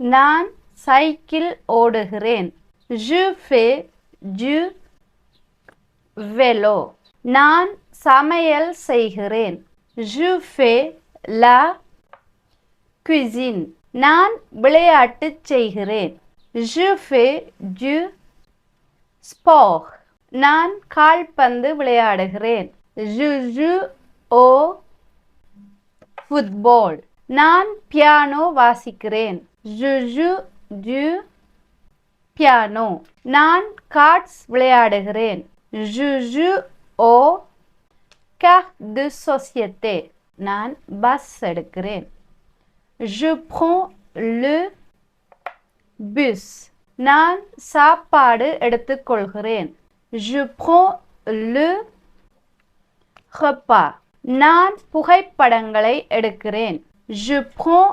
நான் cycle ஓடுகிறேன். Je fais du vélo. நான் சமையல் செய்கிறேன். Je fais la cuisine. நான் விளையாட்டு செய்கிறேன். Je fais du sport. நான் கால்பந்து விளையாடுகிறேன். Je joue au football. நான் பியானோ வாசிக்கிறேன். Je joue du piano. நான் cards விளையாடுகிறேன். Je joue au carte de société. நான் பஸ் எடுக்கிறேன். Je prends le bus. நான் சாப்பாடு எடுத்துக்கொள்கிறேன். Je prends le repas. நான் புகைப்படங்களை எடுக்கிறேன். Je prends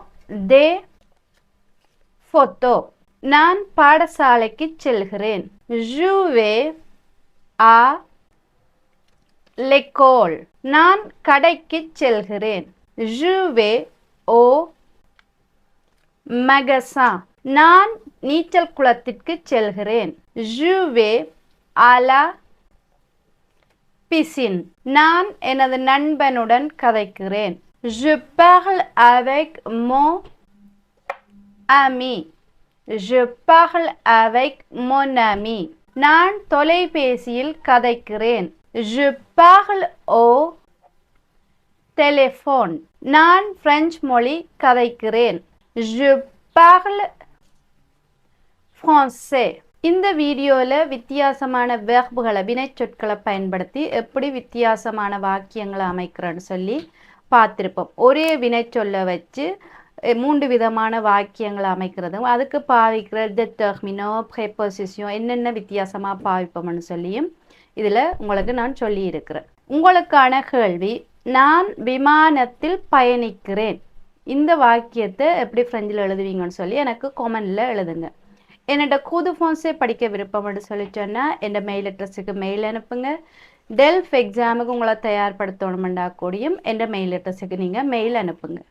des photos. நான் பாடசாலைக்கு செல்கிறேன். Je vais à l'école. நான் கடைக்கு செல்கிறேன். Je vais au magasin. நான் நீச்சல் குளத்திற்கு செல்கிறேன். Je vais à la piscine. நான் எனது நண்பனுடன் கதைக்கிறேன். Je parle avec mon ami. Je parle avec mon ami. நான் தொலைபேசியில் கதைக்கிறேன். Je parle au téléphone. நான் பிரெஞ்சு மொழி கதைக்கிறேன். Je parle français. இந்த வீடியோவில் வித்தியாசமான வெர்புகளை வினைச்சொற்களை பயன்படுத்தி எப்படி வித்தியாசமான வாக்கியங்களை அமைக்கிறேன்னு சொல்லி பார்த்துருப்போம். ஒரே வினைச்சொல்லை வச்சு 3 விதமான வாக்கியங்களை அமைக்கிறதும் அதுக்கு பாவிக்கிற டெட்டர்மினோ ப்ரெபோசிஷன் என்னென்ன வித்தியாசமாக பாவிப்போம்னு சொல்லியும் இதில் உங்களுக்கு நான் சொல்லியிருக்கிறேன். உங்களுக்கான கேள்வி, நான் விமானத்தில் பயணிக்கிறேன். இந்த வாக்கியத்தை எப்படி ஃப்ரெஞ்சில் எழுதுவீங்கன்னு சொல்லி எனக்கு கமெண்டில் எழுதுங்க. என்னோட கூது ஃபோன்ஸே படிக்க விருப்பம்னு சொல்லி சொன்னால் என் மெயில் அட்ரஸுக்கு மெயில் அனுப்புங்க. டெல்ஃப் எக்ஸாமுக்கு உங்களை தயார்படுத்தணுமெண்டா கூடியும் என் மெயில் அட்ரஸுக்கு நீங்கள் மெயில் அனுப்புங்க.